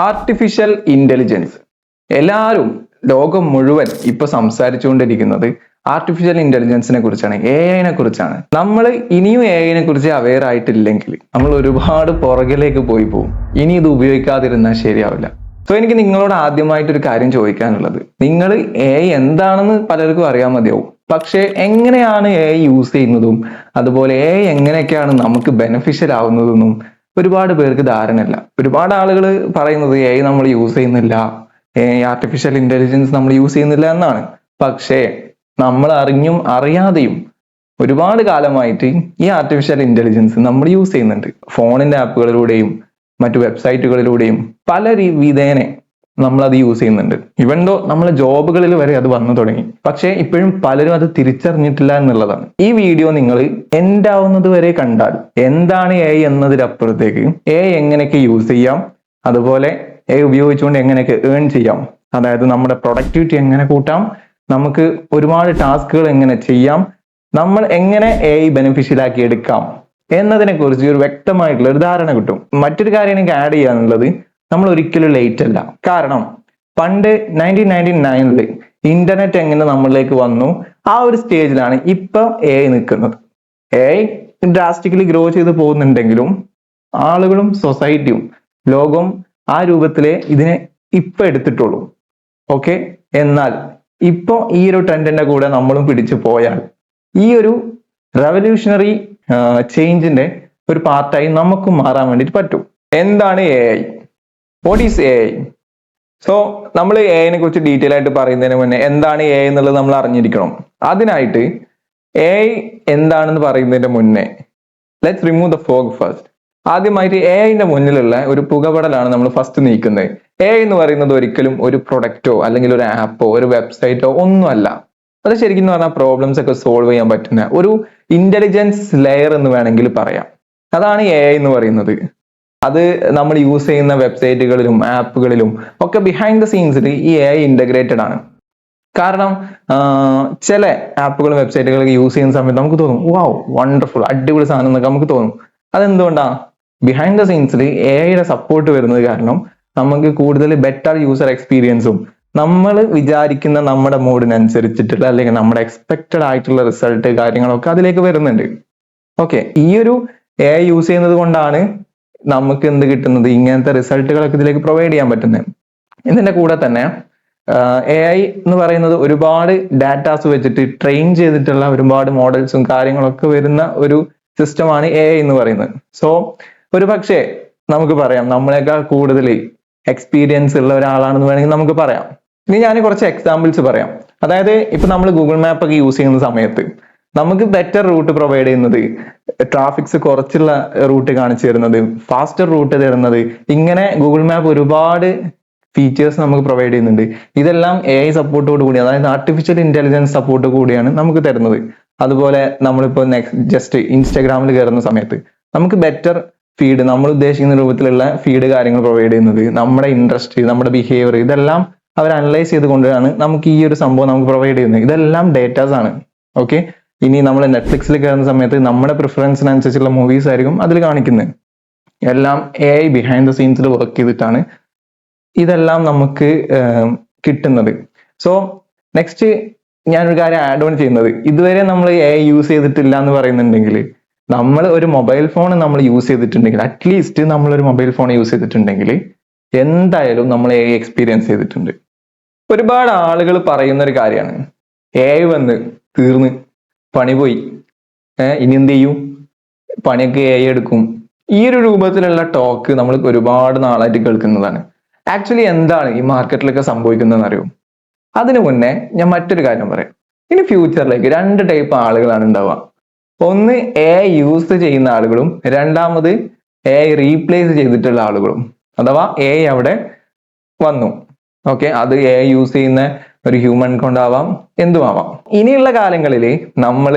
Artificial intelligence എല്ലാവരും ലോകം മുഴുവൻ ഇപ്പൊ സംസാരിച്ചുകൊണ്ടിരിക്കുന്നത് ആർട്ടിഫിഷ്യൽ ഇന്റലിജൻസിനെ കുറിച്ചാണ്, AI കുറിച്ചാണ്. നമ്മൾ ഇനിയും AI കുറിച്ച് അവെയർ ആയിട്ടില്ലെങ്കിൽ നമ്മൾ ഒരുപാട് പുറകിലേക്ക് പോയി പോകും. ഇനി ഇത് ഉപയോഗിക്കാതിരുന്നാൽ ശരിയാവില്ല. സോ എനിക്ക് നിങ്ങളോട് ആദ്യമായിട്ടൊരു കാര്യം ചോദിക്കാനുള്ളത്, നിങ്ങൾ AI എന്താണെന്ന് പലർക്കും അറിയാൻ മതിയാവും, പക്ഷെ എങ്ങനെയാണ് AI യൂസ് ചെയ്യുന്നതും അതുപോലെ AI എങ്ങനെയൊക്കെയാണ് നമുക്ക് ബെനിഫിഷ്യൽ ആവുന്നതെന്നും ഒരുപാട് പേർക്ക് ധാരണയില്ല. ഒരുപാട് ആളുകൾ പറയുന്നത് AI നമ്മൾ യൂസ് ചെയ്യുന്നില്ല, ആർട്ടിഫിഷ്യൽ ഇന്റലിജൻസ് നമ്മൾ യൂസ് ചെയ്യുന്നില്ല എന്നാണ്. പക്ഷേ നമ്മൾ അറിഞ്ഞും അറിയാതെയും ഒരുപാട് കാലമായിട്ട് ഈ ആർട്ടിഫിഷ്യൽ ഇന്റലിജൻസ് നമ്മൾ യൂസ് ചെയ്യുന്നുണ്ട്. ഫോണിന്റെ ആപ്പുകളിലൂടെയും മറ്റു വെബ്സൈറ്റുകളിലൂടെയും പല വിധേന നമ്മൾ അത് യൂസ് ചെയ്യുന്നുണ്ട്. ഇവൻ ദോ നമ്മളെ ജോബുകളിൽ വരെ അത് വന്നു തുടങ്ങി. പക്ഷേ ഇപ്പോഴും പലരും അത് തിരിച്ചറിഞ്ഞിട്ടില്ല എന്നുള്ളതാണ്. ഈ വീഡിയോ നിങ്ങൾ എൻഡ് ആവുന്നത് വരെ കണ്ടാൽ എന്താണ് AI എന്നതിനപ്പുറത്തേക്ക് AI എങ്ങനെയൊക്കെ യൂസ് ചെയ്യാം, അതുപോലെ AI ഉപയോഗിച്ചുകൊണ്ട് എങ്ങനെയൊക്കെ ഏൺ ചെയ്യാം, അതായത് നമ്മുടെ പ്രൊഡക്ടിവിറ്റി എങ്ങനെ കൂട്ടാം, നമുക്ക് ഒരുപാട് ടാസ്കുകൾ എങ്ങനെ ചെയ്യാം, നമ്മൾ എങ്ങനെ AI ബെനിഫിഷ്യൽ ആക്കി എടുക്കാം എന്നതിനെ കുറിച്ച് ഒരു വ്യക്തമായിട്ടുള്ള ഒരു ധാരണ കിട്ടും. മറ്റൊരു കാര്യം എനിക്ക് ആഡ് ചെയ്യാനുള്ളത്, നമ്മൾ ഒരിക്കലും ലേറ്റ് അല്ല. കാരണം പണ്ട് 1999 ഇന്റർനെറ്റ് എങ്ങനെ നമ്മളിലേക്ക് വന്നു ആ ഒരു സ്റ്റേജിലാണ് ഇപ്പൊ AI നിൽക്കുന്നത്. AI ഡ്രാസ്റ്റിക്കലി ഗ്രോ ചെയ്ത് പോകുന്നുണ്ടെങ്കിലും ആളുകളും സൊസൈറ്റിയും ലോകവും ആ രൂപത്തിലെ ഇതിനെ ഇപ്പൊ എടുത്തിട്ടുള്ളൂ. ഓക്കെ, എന്നാൽ ഇപ്പൊ ഈ ഒരു ട്രെൻഡിന്റെ കൂടെ നമ്മളും പിടിച്ചു പോയാൽ ഈ ഒരു റെവല്യൂഷണറി ചേഞ്ചിന്റെ ഒരു പാർട്ടായി നമുക്കും മാറാൻ വേണ്ടിയിട്ട് പറ്റും. എന്താണ് AI? What is AI? So നമ്മൾ AI കുറിച്ച് ഡീറ്റെയിൽ ആയിട്ട് പറയുന്നതിന് മുന്നേ എന്താണ് AI എന്നുള്ളത് നമ്മൾ അറിഞ്ഞിരിക്കണം. അതിനായിട്ട് AI എന്താണെന്ന് പറയുന്നതിന്റെ മുന്നേ let's remove the fog first. ആദ്യമായിട്ട് AI മുന്നിലുള്ള ഒരു പുകപടലാണ് നമ്മൾ ഫസ്റ്റ് നീക്കുന്നത്. AI എന്ന് പറയുന്നത് ഒരിക്കലും ഒരു പ്രൊഡക്റ്റോ അല്ലെങ്കിൽ ഒരു ആപ്പോ ഒരു വെബ്സൈറ്റോ ഒന്നുമല്ല. അത് ശരിക്കും പറഞ്ഞാൽ പ്രോബ്ലംസ് ഒക്കെ സോൾവ് ചെയ്യാൻ പറ്റുന്ന ഒരു ഇന്റലിജൻസ് ലെയർ എന്ന് വേണമെങ്കിൽ പറയാം. അതാണ് AI എന്ന് പറയുന്നത്. അത് നമ്മൾ യൂസ് ചെയ്യുന്ന വെബ്സൈറ്റുകളിലും ആപ്പുകളിലും ഒക്കെ ബിഹൈൻഡ് ദ സീൻസിൽ ഈ AI ഇന്റഗ്രേറ്റഡ് ആണ്. കാരണം ചില ആപ്പുകളും വെബ്സൈറ്റുകളൊക്കെ യൂസ് ചെയ്യുന്ന സമയത്ത് നമുക്ക് തോന്നും വാവ് വണ്ടർഫുൾ, അടിപൊളി സാധനം എന്നൊക്കെ നമുക്ക് തോന്നും. അതെന്തുകൊണ്ടാ? ബിഹൈൻഡ് ദ സീൻസിൽ AIയുടെ സപ്പോർട്ട് വരുന്നത് കാരണം നമുക്ക് കൂടുതൽ ബെറ്റർ യൂസർ എക്സ്പീരിയൻസും നമ്മൾ വിചാരിക്കുന്ന നമ്മുടെ മൂഡിനനുസരിച്ചിട്ടുള്ള അല്ലെങ്കിൽ നമ്മുടെ എക്സ്പെക്റ്റഡ് ആയിട്ടുള്ള റിസൾട്ട് കാര്യങ്ങളൊക്കെ അതിലേക്ക് വരുന്നുണ്ട്. ഓക്കെ, ഈ ഒരു AI യൂസ് ചെയ്യുന്നത് കൊണ്ടാണ് നമുക്ക് എന്ത് കിട്ടുന്നത്, ഇങ്ങനത്തെ റിസൾട്ടുകളൊക്കെ ഇതിലേക്ക് പ്രൊവൈഡ് ചെയ്യാൻ പറ്റുന്നത്. ഇതിന്റെ കൂടെ തന്നെ AI എന്ന് പറയുന്നത് ഒരുപാട് ഡാറ്റാസ് വെച്ചിട്ട് ട്രെയിൻ ചെയ്തിട്ടുള്ള ഒരുപാട് മോഡൽസും കാര്യങ്ങളൊക്കെ വരുന്ന ഒരു സിസ്റ്റമാണ് AI എന്ന് പറയുന്നത്. സോ ഒരു പക്ഷേ നമുക്ക് പറയാം നമ്മളെക്കാൾ കൂടുതൽ എക്സ്പീരിയൻസ് ഉള്ള ഒരാളാണെന്ന് വേണമെങ്കിൽ നമുക്ക് പറയാം. ഇനി ഞാൻ കുറച്ച് എക്സാമ്പിൾസ് പറയാം. അതായത് ഇപ്പൊ നമ്മൾ ഗൂഗിൾ മാപ്പ് ഒക്കെ യൂസ് ചെയ്യുന്ന സമയത്ത് നമുക്ക് ബെറ്റർ റൂട്ട് പ്രൊവൈഡ് ചെയ്യുന്നത്, ട്രാഫിക്സ് കുറച്ചുള്ള റൂട്ട് കാണിച്ചു തരുന്നത്, ഫാസ്റ്റർ റൂട്ട് തരുന്നത്, ഇങ്ങനെ ഗൂഗിൾ മാപ്പ് ഒരുപാട് ഫീച്ചേഴ്സ് നമുക്ക് പ്രൊവൈഡ് ചെയ്യുന്നുണ്ട്. ഇതെല്ലാം AI സപ്പോർട്ടോട് കൂടി, അതായത് ആർട്ടിഫിഷ്യൽ ഇന്റലിജൻസ് സപ്പോർട്ട് കൂടിയാണ് നമുക്ക് തരുന്നത്. അതുപോലെ നമ്മളിപ്പോൾ ജസ്റ്റ് ഇൻസ്റ്റാഗ്രാമിൽ കയറുന്ന സമയത്ത് നമുക്ക് ബെറ്റർ ഫീഡ്, നമ്മൾ ഉദ്ദേശിക്കുന്ന രൂപത്തിലുള്ള ഫീഡ് കാര്യങ്ങൾ പ്രൊവൈഡ് ചെയ്യുന്നത്, നമ്മുടെ ഇൻട്രസ്റ്റ്, നമ്മുടെ ബിഹേവിയർ ഇതെല്ലാം അവർ അനലൈസ് ചെയ്തുകൊണ്ടാണ് നമുക്ക് ഈ ഒരു സംഭവം നമുക്ക് പ്രൊവൈഡ് ചെയ്യുന്നത്. ഇതെല്ലാം ഡേറ്റാസ് ആണ്. ഓക്കെ, ഇനി നമ്മൾ നെറ്റ്ഫ്ലിക്സിൽ കയറുന്ന സമയത്ത് നമ്മുടെ പ്രിഫറൻസിനനുസരിച്ചുള്ള മൂവീസ് ആയിരിക്കും അതിൽ കാണിക്കുന്നത്. എല്ലാം AI ബിഹൈൻഡ് ദ സീൻസിൽ വർക്ക് ചെയ്തിട്ടാണ് ഇതെല്ലാം നമുക്ക് കിട്ടുന്നത്. സോ നെക്സ്റ്റ് ഞാനൊരു കാര്യം ആഡ് ഓൺ ചെയ്യുന്നത്, ഇതുവരെ നമ്മൾ AI യൂസ് ചെയ്തിട്ടില്ല എന്ന് പറയുന്നുണ്ടെങ്കിൽ, നമ്മൾ ഒരു മൊബൈൽ ഫോൺ നമ്മൾ യൂസ് ചെയ്തിട്ടുണ്ടെങ്കിൽ, അറ്റ്ലീസ്റ്റ് നമ്മളൊരു മൊബൈൽ ഫോൺ യൂസ് ചെയ്തിട്ടുണ്ടെങ്കിൽ എന്തായാലും നമ്മൾ AI എക്സ്പീരിയൻസ് ചെയ്തിട്ടുണ്ട്. ഒരുപാട് ആളുകൾ പറയുന്ന ഒരു കാര്യമാണ് AI വന്ന് തീർന്ന് പണി പോയി, ഇനി എന്ത് ചെയ്യും, പണിയൊക്കെ AI എടുക്കും. ഈ ഒരു രൂപത്തിലുള്ള ടോക്ക് നമ്മൾ ഒരുപാട് നാളായിട്ട് കേൾക്കുന്നതാണ്. ആക്ച്വലി എന്താണ് ഈ മാർക്കറ്റിലൊക്കെ സംഭവിക്കുന്നതെന്ന് അറിയും? അതിനു മുന്നേ ഞാൻ മറ്റൊരു കാര്യം പറയാം. ഇനി ഫ്യൂച്ചറിലേക്ക് രണ്ട് ടൈപ്പ് ആളുകളാണ് ഉണ്ടാവുക. ഒന്ന് AI യൂസ് ചെയ്യുന്ന ആളുകളും, രണ്ടാമത് AI റീപ്ലേസ് ചെയ്തിട്ടുള്ള ആളുകളും. അഥവാ AI അവിടെ വന്നു, ഓക്കെ, അത് AI യൂസ് ചെയ്യുന്ന ഒരു ഹ്യൂമൻ കൊണ്ടാവാം, എന്തുമാവാം. ഇനിയുള്ള കാലങ്ങളിൽ നമ്മൾ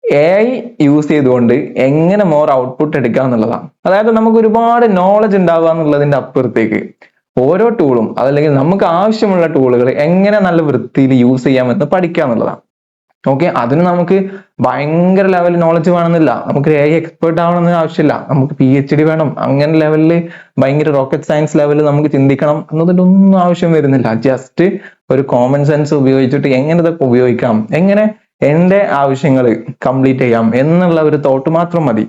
AI യൂസ് ചെയ്തുകൊണ്ട് എങ്ങനെ മോർ ഔട്ട്പുട്ട് എടുക്കുക എന്നുള്ളതാണ്. അതായത് നമുക്ക് ഒരുപാട് നോളജ് ഉണ്ടാവുക എന്നുള്ളതിന്റെ അപ്പുറത്തേക്ക് ഓരോ ടൂളും, അതല്ലെങ്കിൽ നമുക്ക് ആവശ്യമുള്ള ടൂളുകൾ എങ്ങനെ നല്ല വൃത്തിയിൽ യൂസ് ചെയ്യാമെന്ന് പഠിക്കുക എന്നുള്ളതാണ്. ഓക്കെ, അതിന് നമുക്ക് ഭയങ്കര ലെവൽ നോളജ് വേണമെന്നില്ല, നമുക്ക് എ എക്സ്പേർട്ട് ആവണമെന്ന് ആവശ്യമില്ല, നമുക്ക് PhD വേണം, അങ്ങനെ ലെവലിൽ ഭയങ്കര റോക്കറ്റ് സയൻസ് ലെവലിൽ നമുക്ക് ചിന്തിക്കണം എന്നതിന്റെ ഒന്നും ആവശ്യം വരുന്നില്ല. ജസ്റ്റ് ഒരു കോമൺ സെൻസ് ഉപയോഗിച്ചിട്ട് എങ്ങനെ ഇതൊക്കെ ഉപയോഗിക്കാം, എങ്ങനെ എന്റെ ആവശ്യങ്ങൾ കംപ്ലീറ്റ് ചെയ്യാം എന്നുള്ള ഒരു തോട്ട് മാത്രം മതി.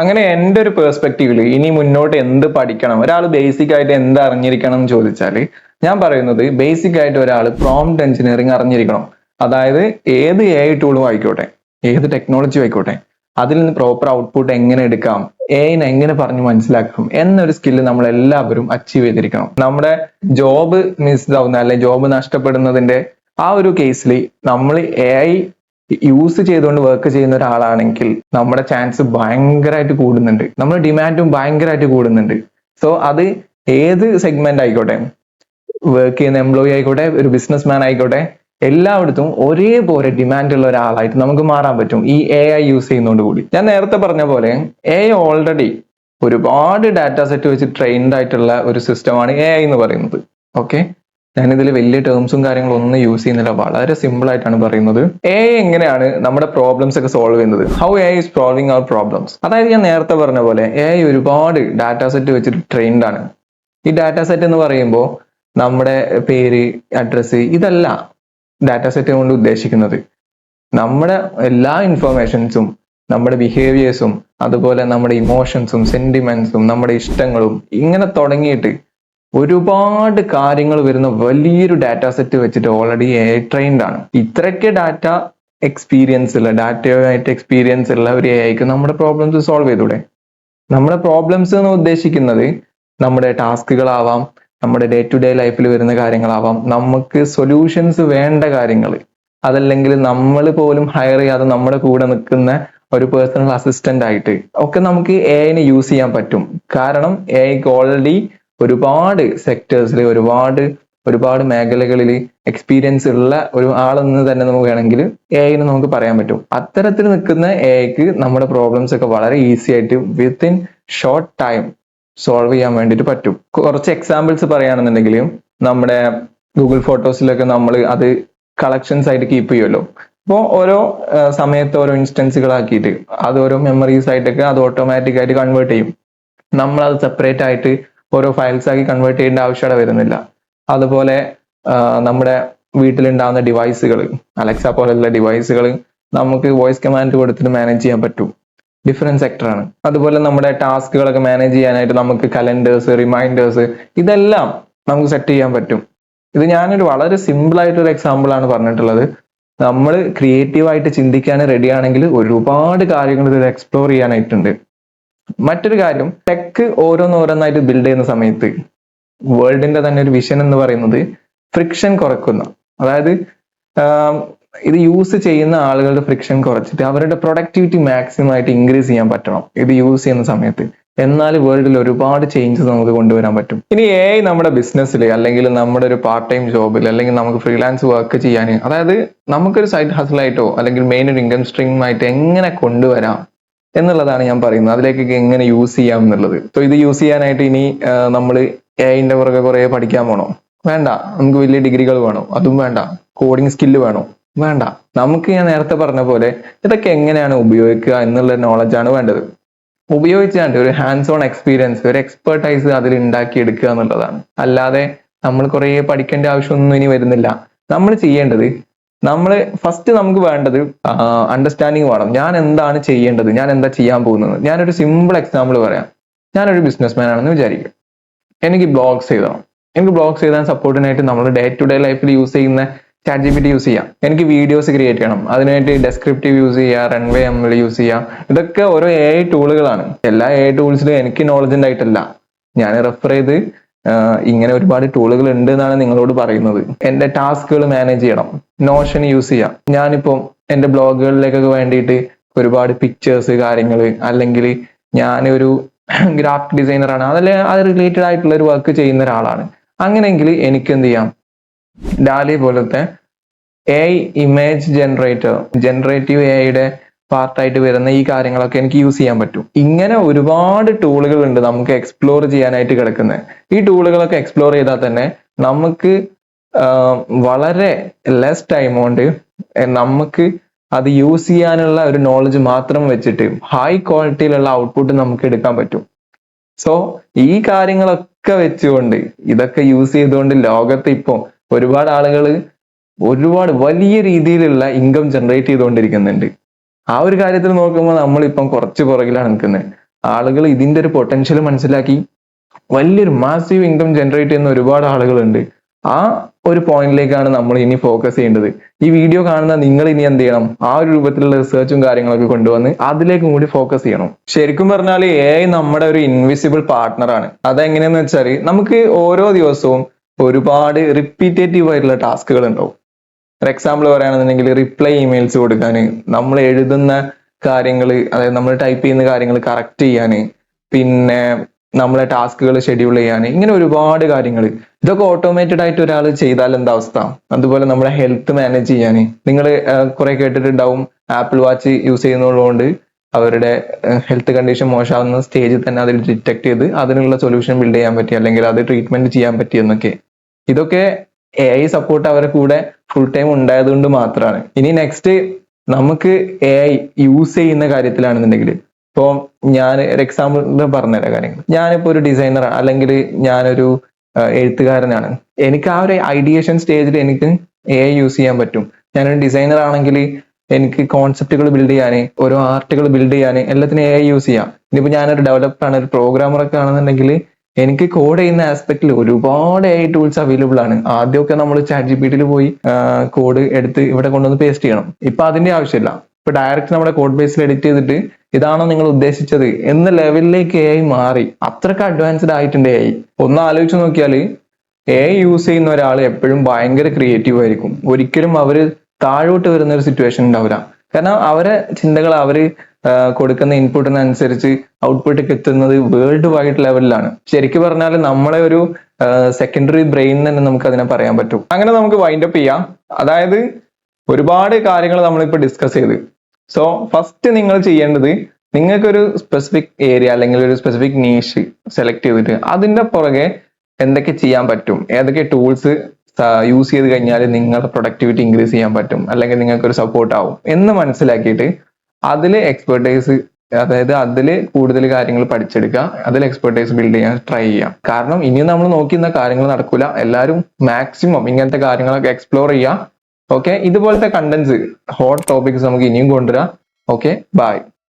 അങ്ങനെ എൻ്റെ ഒരു പേഴ്സ്പെക്റ്റീവില് ഇനി മുന്നോട്ട് എന്ത് പഠിക്കണം, ഒരാൾ ബേസിക് ആയിട്ട് എന്ത് അറിഞ്ഞിരിക്കണം എന്ന് ചോദിച്ചാൽ ഞാൻ പറയുന്നത് ബേസിക് ആയിട്ട് ഒരാൾ പ്രോംപ്റ്റ് എഞ്ചിനീയറിംഗ് അറിഞ്ഞിരിക്കണം. അതായത് ഏത് AI ടൂളും ആയിക്കോട്ടെ, ഏത് ടെക്നോളജി ആയിക്കോട്ടെ, അതിൽ നിന്ന് പ്രോപ്പർ ഔട്ട്പുട്ട് എങ്ങനെ എടുക്കാം, AIനെ എങ്ങനെ പറഞ്ഞു മനസ്സിലാക്കാം എന്നൊരു സ്കില്ല് നമ്മൾ എല്ലാവരും അച്ചീവ് ചെയ്തിരിക്കണം. നമ്മുടെ ജോബ് മിസ് ആവുന്ന അല്ലെങ്കിൽ ജോബ് നഷ്ടപ്പെടുന്നതിന്റെ ആ ഒരു കേസിൽ നമ്മൾ AI യൂസ് ചെയ്തുകൊണ്ട് വർക്ക് ചെയ്യുന്ന ഒരാളാണെങ്കിൽ നമ്മുടെ ചാൻസ് ഭയങ്കരമായിട്ട് കൂടുന്നുണ്ട്, നമ്മുടെ ഡിമാൻഡും ഭയങ്കരമായിട്ട് കൂടുന്നുണ്ട്. സോ അത് ഏത് സെഗ്മെന്റ് ആയിക്കോട്ടെ, വർക്ക് ചെയ്യുന്ന എംപ്ലോയി ആയിക്കോട്ടെ, ഒരു ബിസിനസ് മാൻ ആയിക്കോട്ടെ, എല്ലായിടത്തും ഒരേപോലെ ഡിമാൻഡ് ഉള്ള ഒരാളായിട്ട് നമുക്ക് മാറാൻ പറ്റും ഈ AI യൂസ് ചെയ്യുന്നതോട് കൂടി. ഞാൻ നേരത്തെ പറഞ്ഞ പോലെ AI ഓൾറെഡി ഒരുപാട് ഡാറ്റ സെറ്റ് വെച്ച് ട്രെയിൻഡ് ആയിട്ടുള്ള ഒരു സിസ്റ്റമാണ് AI എന്ന് പറയുന്നത്. ഓക്കെ, ഞാനിതിൽ വലിയ ടേംസും കാര്യങ്ങളും ഒന്നും യൂസ് ചെയ്യുന്നില്ല, വളരെ സിമ്പിൾ ആയിട്ടാണ് പറയുന്നത്. AI എങ്ങനെയാണ് നമ്മുടെ പ്രോബ്ലംസ് ഒക്കെ സോൾവ് ചെയ്യുന്നത്, how AI is solving our problems. അതായത് ഞാൻ നേരത്തെ പറഞ്ഞ പോലെ AI ഒരുപാട് ഡാറ്റ സെറ്റ് വെച്ചിട്ട് ട്രെയിൻഡ് ആണ്. ഈ ഡാറ്റ സെറ്റ് എന്ന് പറയുമ്പോൾ നമ്മുടെ പേര്, അഡ്രസ്സ്, ഇതല്ല ഡാറ്റ സെറ്റ് കൊണ്ട് ഉദ്ദേശിക്കുന്നത്. നമ്മുടെ എല്ലാ ഇൻഫർമേഷൻസും, നമ്മുടെ ബിഹേവിയേഴ്സും, അതുപോലെ നമ്മുടെ ഇമോഷൻസും, സെന്റിമെന്റ്സും, നമ്മുടെ ഇഷ്ടങ്ങളും, ഇങ്ങനെ തുടങ്ങിയിട്ട് ഒരുപാട് കാര്യങ്ങൾ വരുന്ന വലിയൊരു ഡാറ്റ സെറ്റ് വെച്ചിട്ട് ഓൾറെഡി AI ട്രെയിൻഡ് ആണ്. ഇത്രയ്ക്ക് ഡാറ്റ എക്സ്പീരിയൻസ് ഉള്ള, ഡാറ്റയായിട്ട് എക്സ്പീരിയൻസ് ഉള്ള ഒരു AIക്ക് നമ്മുടെ പ്രോബ്ലംസ് സോൾവ് ചെയ്തൂടെ? നമ്മുടെ പ്രോബ്ലംസ് എന്ന് ഉദ്ദേശിക്കുന്നത് നമ്മുടെ ടാസ്കുകളാവാം, നമ്മുടെ ഡേ ടു ഡേ ലൈഫിൽ വരുന്ന കാര്യങ്ങളാവാം, നമുക്ക് സൊല്യൂഷൻസ് വേണ്ട കാര്യങ്ങൾ, അതല്ലെങ്കിൽ നമ്മൾ പോലും ഹയർ ചെയ്യാതെ നമ്മുടെ കൂടെ നിൽക്കുന്ന ഒരു പേഴ്സണൽ അസിസ്റ്റന്റ് ആയിട്ട് ഒക്കെ നമുക്ക് AIനെ യൂസ് ചെയ്യാൻ പറ്റും. കാരണം AIക്ക് ഓൾറെഡി ഒരുപാട് സെക്ടേഴ്സിൽ, ഒരുപാട് മേഖലകളിൽ എക്സ്പീരിയൻസ് ഉള്ള ഒരു ആളെന്ന് തന്നെ നമുക്ക് വേണമെങ്കിൽ AIനെ നമുക്ക് പറയാൻ പറ്റും. അത്തരത്തിൽ നിൽക്കുന്ന AIക്ക് നമ്മുടെ പ്രോബ്ലംസ് ഒക്കെ വളരെ ഈസി ആയിട്ട് വിത്തിൻ ഷോർട്ട് ടൈം സോൾവ് ചെയ്യാൻ വേണ്ടിയിട്ട് പറ്റും. കുറച്ച് എക്സാമ്പിൾസ് പറയുകയാണെന്നുണ്ടെങ്കിൽ, നമ്മുടെ ഗൂഗിൾ ഫോട്ടോസിലൊക്കെ നമ്മൾ അത് കളക്ഷൻസ് ആയിട്ട് കീപ്പ് ചെയ്യുമല്ലോ. അപ്പോൾ ഓരോ സമയത്ത് ഓരോ ഇൻസ്റ്റൻസുകളാക്കിയിട്ട് അത് ഓരോ മെമ്മറീസ് ആയിട്ടൊക്കെ അത് ഓട്ടോമാറ്റിക് ആയിട്ട് കൺവേർട്ട് ചെയ്യും. നമ്മൾ അത് സെപ്പറേറ്റ് ആയിട്ട് ഓരോ ഫയൽസ് ആക്കി കൺവേർട്ട് ചെയ്യേണ്ട ആവശ്യം വരുന്നില്ല. അതുപോലെ നമ്മുടെ വീട്ടിലുണ്ടാകുന്ന ഡിവൈസുകൾ, അലക്സ പോലുള്ള ഡിവൈസുകൾ നമുക്ക് വോയിസ് കമാൻഡ് കൊടുത്തിട്ട് മാനേജ് ചെയ്യാൻ പറ്റും. ഡിഫറെന്റ് സെക്ടറാണ്. അതുപോലെ നമ്മുടെ ടാസ്കുകളൊക്കെ മാനേജ് ചെയ്യാനായിട്ട് നമുക്ക് കലണ്ടേഴ്സ്, റിമൈൻഡേഴ്സ്, ഇതെല്ലാം നമുക്ക് സെറ്റ് ചെയ്യാൻ പറ്റും. ഇത് ഞാനൊരു വളരെ സിമ്പിൾ ആയിട്ടൊരു എക്സാമ്പിൾ ആണ് പറഞ്ഞിട്ടുള്ളത്. നമ്മൾ ക്രിയേറ്റീവായിട്ട് ചിന്തിക്കാൻ റെഡി ആണെങ്കിൽ ഒരുപാട് കാര്യങ്ങൾ ഇതിൽ എക്സ്പ്ലോർ ചെയ്യാനായിട്ടുണ്ട്. മറ്റൊരു കാര്യം, ടെക് ഓരോന്നോരോന്നായിട്ട് ബിൽഡ് ചെയ്യുന്ന സമയത്ത് വേൾഡിന്റെ തന്നെ ഒരു വിഷൻ എന്ന് പറയുന്നത് ഫ്രിക്ഷൻ കുറയ്ക്കുന്ന, അതായത് ഇത് യൂസ് ചെയ്യുന്ന ആളുകളുടെ ഫ്രിക്ഷൻ കുറച്ചിട്ട് അവരുടെ പ്രൊഡക്ടിവിറ്റി മാക്സിമം ആയിട്ട് ഇൻക്രീസ് ചെയ്യാൻ പറ്റണം ഇത് യൂസ് ചെയ്യുന്ന സമയത്ത്. എന്നാൽ വേൾഡിൽ ഒരുപാട് ചേഞ്ചസ് നമുക്ക് കൊണ്ടുവരാൻ പറ്റും. ഇനി AI നമ്മുടെ ബിസിനസ്സിൽ, അല്ലെങ്കിൽ നമ്മുടെ ഒരു പാർട്ട് ടൈം ജോബിൽ, അല്ലെങ്കിൽ നമുക്ക് ഫ്രീലാൻസ് വർക്ക് ചെയ്യാൻ, അതായത് നമുക്കൊരു സൈഡ് ഹസലായിട്ടോ അല്ലെങ്കിൽ മെയിൻ ഒരു ഇൻകം സ്ട്രീം ആയിട്ട് എങ്ങനെ കൊണ്ടുവരാം എന്നുള്ളതാണ് ഞാൻ പറയുന്നത്. അതിലേക്കൊക്കെ എങ്ങനെ യൂസ് ചെയ്യാം എന്നുള്ളത്. സോ ഇത് യൂസ് ചെയ്യാനായിട്ട് ഇനി നമ്മൾ AIന്റെ പുറകെ കുറെ പഠിക്കാൻ പോണോ? വേണ്ട. നമുക്ക് വലിയ ഡിഗ്രികൾ വേണോ? അതും വേണ്ട. കോഡിങ് സ്കില്ല് വേണോ? വേണ്ട. നമുക്ക് ഞാൻ നേരത്തെ പറഞ്ഞ പോലെ ഇതൊക്കെ എങ്ങനെയാണ് ഉപയോഗിക്കുക എന്നുള്ള നോളജാണ് വേണ്ടത്. ഉപയോഗിച്ചാണ്ട് ഒരു ഹാൻഡ്സ് ഓൺ എക്സ്പീരിയൻസ്, ഒരു എക്സ്പെർട്ടൈസ് അതിൽ ഉണ്ടാക്കിയെടുക്കുക എന്നുള്ളതാണ്. അല്ലാതെ നമ്മൾ കുറെ പഠിക്കേണ്ട ആവശ്യമൊന്നും ഇനി വരുന്നില്ല. നമ്മൾ ചെയ്യേണ്ടത്, ഫസ്റ്റ് നമുക്ക് വേണ്ടത് അണ്ടർസ്റ്റാൻഡിങ് വേണം. ഞാൻ എന്താണ് ചെയ്യേണ്ടത്, ഞാൻ എന്താ ചെയ്യാൻ പോകുന്നത്. ഞാനൊരു സിമ്പിൾ എക്സാമ്പിൾ പറയാം. ഞാനൊരു ബിസിനസ്മാൻ ആണെന്ന് വിചാരിക്കുക. എനിക്ക് ബ്ലോഗ്സ് എഴുതണം. എനിക്ക് ബ്ലോഗ്സ് എഴുതാൻ സപ്പോർട്ടിനായിട്ട് നമ്മൾ ഡേ ടു ഡേ ലൈഫിൽ യൂസ് ചെയ്യുന്ന ChatGPT യൂസ് ചെയ്യാം. എനിക്ക് വീഡിയോസ് ക്രിയേറ്റ് ചെയ്യണം, അതിനായിട്ട് ഡെസ്ക്രിപ്റ്റീവ് യൂസ് ചെയ്യുക, റൺവേ ML യൂസ് ചെയ്യാം. ഇതൊക്കെ ഓരോ AI ടൂളുകളാണ്. എല്ലാ AI ടൂൾസിലും എനിക്ക് നോളജ് ഉണ്ടായിട്ടല്ല, ഞാൻ റെഫർ ചെയ്ത് ഇങ്ങനെ ഒരുപാട് ടൂളുകൾ ഉണ്ട് എന്നാണ് നിങ്ങളോട് പറയുന്നത്. എന്റെ ടാസ്കുകൾ മാനേജ് ചെയ്യണം, നോഷൻ യൂസ് ചെയ്യാം. ഞാനിപ്പം എന്റെ ബ്ലോഗുകളിലേക്കൊക്കെ വേണ്ടിയിട്ട് ഒരുപാട് പിക്ചേഴ്സ് കാര്യങ്ങൾ, അല്ലെങ്കിൽ ഞാനൊരു ഗ്രാഫിക് ഡിസൈനർ ആണ്, അത് റിലേറ്റഡ് ആയിട്ടുള്ള ഒരു വർക്ക് ചെയ്യുന്ന ഒരാളാണ്. അങ്ങനെയെങ്കിൽ എനിക്ക് എന്ത് ചെയ്യാം, ഡാലി പോലത്തെ AI ഇമേജ് ജനറേറ്റീവ് AIയുടെ പാർട്ടായിട്ട് വരുന്ന ഈ കാര്യങ്ങളൊക്കെ എനിക്ക് യൂസ് ചെയ്യാൻ പറ്റും. ഇങ്ങനെ ഒരുപാട് ടൂളുകൾ ഉണ്ട് നമുക്ക് എക്സ്പ്ലോർ ചെയ്യാനായിട്ട് കിടക്കുന്നത്. ഈ ടൂളുകളൊക്കെ എക്സ്പ്ലോർ ചെയ്താൽ തന്നെ നമുക്ക് വളരെ ലെസ് ടൈം കൊണ്ട് നമുക്ക് അത് യൂസ് ചെയ്യാനുള്ള ഒരു നോളജ് മാത്രം വെച്ചിട്ട് ഹൈ ക്വാളിറ്റിയിലുള്ള ഔട്ട്പുട്ട് നമുക്ക് എടുക്കാൻ പറ്റും. സോ ഈ കാര്യങ്ങളൊക്കെ വെച്ചുകൊണ്ട് ഇതൊക്കെ യൂസ് ചെയ്തുകൊണ്ട് ലോകത്ത് ഇപ്പോൾ ഒരുപാട് ആളുകൾ ഒരുപാട് വലിയ രീതിയിലുള്ള ഇൻകം ജനറേറ്റ് ചെയ്തുകൊണ്ടിരിക്കുന്നുണ്ട്. ആ ഒരു കാര്യത്തിൽ നോക്കുമ്പോൾ നമ്മളിപ്പം കുറച്ച് പുറകിലാണ് നിൽക്കുന്നത്. ആളുകൾ ഇതിന്റെ ഒരു പൊട്ടൻഷ്യൽ മനസ്സിലാക്കി വലിയൊരു മാസീവ് ഇൻകം ജനറേറ്റ് ചെയ്യുന്ന ഒരുപാട് ആളുകളുണ്ട്. ആ ഒരു പോയിന്റിലേക്കാണ് നമ്മൾ ഇനി ഫോക്കസ് ചെയ്യേണ്ടത്. ഈ വീഡിയോ കാണുന്ന നിങ്ങൾ ഇനി എന്ത് ചെയ്യണം, ആ ഒരു രൂപത്തിലുള്ള റിസർച്ചും കാര്യങ്ങളൊക്കെ കൊണ്ടുവന്ന് അതിലേക്കും കൂടി ഫോക്കസ് ചെയ്യണം. ശരിക്കും പറഞ്ഞാൽ AI നമ്മുടെ ഒരു ഇൻവിസിബിൾ പാർട്ട്ണറാണ്. അതെങ്ങനെയെന്ന് വെച്ചാൽ നമുക്ക് ഓരോ ദിവസവും ഒരുപാട് റിപ്പീറ്റേറ്റീവ് ആയിട്ടുള്ള ടാസ്കുകൾ ഉണ്ടാവും. ഫോർ എക്സാമ്പിൾ പറയുകയാണെന്നുണ്ടെങ്കിൽ റിപ്ലൈ ഇമെയിൽസ് കൊടുക്കാൻ, നമ്മൾ എഴുതുന്ന കാര്യങ്ങൾ, അതായത് നമ്മൾ ടൈപ്പ് ചെയ്യുന്ന കാര്യങ്ങൾ കറക്റ്റ് ചെയ്യാൻ, പിന്നെ നമ്മളെ ടാസ്കുകൾ ഷെഡ്യൂൾ ചെയ്യാൻ, ഇങ്ങനെ ഒരുപാട് കാര്യങ്ങൾ. ഇതൊക്കെ ഓട്ടോമേറ്റഡ് ആയിട്ട് ഒരാൾ ചെയ്താൽ എന്താ അവസ്ഥ? അതുപോലെ നമ്മുടെ ഹെൽത്ത് മാനേജ് ചെയ്യാൻ, നിങ്ങൾ കുറെ കേട്ടിട്ടുണ്ടാവും ആപ്പിൾ വാച്ച് യൂസ് ചെയ്യുന്നതുകൊണ്ട് അവരുടെ ഹെൽത്ത് കണ്ടീഷൻ മോശമാകുന്ന സ്റ്റേജിൽ തന്നെ അതിൽ ഡിറ്റക്ട് ചെയ്ത് അതിനുള്ള സൊല്യൂഷൻ ബിൽഡ് ചെയ്യാൻ പറ്റി, അല്ലെങ്കിൽ അത് ട്രീറ്റ്മെന്റ് ചെയ്യാൻ പറ്റി എന്നൊക്കെ. ഇതൊക്കെ AI സപ്പോർട്ട് അവരെ കൂടെ ഫുൾ ടൈം ഉണ്ടായത് കൊണ്ട് മാത്രമാണ്. ഇനി നെക്സ്റ്റ് നമുക്ക് AI യൂസ് ചെയ്യുന്ന കാര്യത്തിലാണെന്നുണ്ടെങ്കിൽ, ഇപ്പോൾ ഞാൻ ഒരു എക്സാമ്പിൾ പറഞ്ഞുതരാം കാര്യങ്ങൾ. ഞാനിപ്പോൾ ഒരു ഡിസൈനറാണ്, അല്ലെങ്കിൽ ഞാനൊരു എഴുത്തുകാരനാണ്. എനിക്ക് ആ ഒരു ഐഡിയേഷൻ സ്റ്റേജിൽ എനിക്ക് AI യൂസ് ചെയ്യാൻ പറ്റും. ഞാനൊരു ഡിസൈനർ ആണെങ്കിൽ എനിക്ക് കോൺസെപ്റ്റുകൾ ബിൽഡ് ചെയ്യാൻ, ഓരോ ആർട്ടുകൾ ബിൽഡ് ചെയ്യാൻ എല്ലാത്തിനും AI യൂസ് ചെയ്യാം. ഇനിയിപ്പോൾ ഞാനൊരു ഡെവലപ്പറാണ്, ഒരു പ്രോഗ്രാമറൊക്കെ ആണെന്നുണ്ടെങ്കിൽ എനിക്ക് കോഡ് ചെയ്യുന്ന ആസ്പെക്റ്റിൽ ഒരുപാട് AI ടൂൾസ് അവൈലബിൾ ആണ്. ആദ്യമൊക്കെ നമ്മൾ ChatGPT പോയി കോഡ് എടുത്ത് ഇവിടെ കൊണ്ടുവന്ന് പേസ്റ്റ് ചെയ്യണം. ഇപ്പൊ അതിന്റെ ആവശ്യമില്ല. ഇപ്പൊ ഡയറക്റ്റ് നമ്മുടെ കോഡ് ബേസിൽ എഡിറ്റ് ചെയ്തിട്ട് ഇതാണോ നിങ്ങൾ ഉദ്ദേശിച്ചത് എന്ന ലെവലിലേക്ക് AI മാറി. അത്രക്ക് അഡ്വാൻസ്ഡ് ആയിട്ടുണ്ട് AI. ഒന്ന് ആലോചിച്ച് നോക്കിയാൽ AI യൂസ് ചെയ്യുന്ന ഒരാൾ എപ്പോഴും ഭയങ്കര ക്രിയേറ്റീവ് ആയിരിക്കും. ഒരിക്കലും അവര് താഴോട്ട് വരുന്ന ഒരു സിറ്റുവേഷൻ ഉണ്ടാവില്ല. കാരണം അവരെ ചിന്തകൾ അവര് കൊടുക്കുന്ന ഇൻപുട്ടിനനുസരിച്ച് ഔട്ട്പുട്ട് എത്തുന്നത് വേൾഡ് വൈഡ് ലെവലിലാണ്. ശരിക്കും പറഞ്ഞാൽ നമ്മളെ ഒരു സെക്കൻഡറി ബ്രെയിൻ തന്നെ നമുക്ക് അതിനെ പറയാൻ പറ്റും. അങ്ങനെ നമുക്ക് വൈൻഡ് അപ്പ് ചെയ്യാം. അതായത് ഒരുപാട് കാര്യങ്ങൾ നമ്മളിപ്പോൾ ഡിസ്കസ് ചെയ്ത്. സോ ഫസ്റ്റ് നിങ്ങൾ ചെയ്യേണ്ടത്, നിങ്ങൾക്കൊരു സ്പെസിഫിക് ഏരിയ അല്ലെങ്കിൽ ഒരു സ്പെസിഫിക് നീഷ് സെലക്ട് ചെയ്തിട്ട് അതിന്റെ പുറകെ എന്തൊക്കെ ചെയ്യാൻ പറ്റും, ഏതൊക്കെ ടൂൾസ് യൂസ് ചെയ്ത് കഴിഞ്ഞാൽ നിങ്ങളുടെ പ്രൊഡക്ടിവിറ്റി ഇൻക്രീസ് ചെയ്യാൻ പറ്റും, അല്ലെങ്കിൽ നിങ്ങൾക്ക് ഒരു സപ്പോർട്ട് ആവും എന്ന് മനസ്സിലാക്കിയിട്ട് അതിൽ എക്സ്പെർട്ടൈസ്, അതായത് അതിൽ കൂടുതൽ കാര്യങ്ങൾ പഠിച്ചെടുക്കുക, അതിൽ എക്സ്പെർട്ടൈസ് ബിൽഡ് ചെയ്യാൻ ട്രൈ ചെയ്യാം. കാരണം ഇനിയും നമ്മൾ നോക്കുന്ന കാര്യങ്ങൾ നടക്കില്ല. എല്ലാവരും മാക്സിമം ഇങ്ങനത്തെ കാര്യങ്ങളൊക്കെ എക്സ്പ്ലോർ ചെയ്യുക. ഓക്കെ, ഇതുപോലത്തെ കണ്ടന്റ്സ്, ഹോട്ട് ടോപ്പിക്സ് നമുക്ക് ഇനിയും കൊണ്ടുവരാം. Okay, by.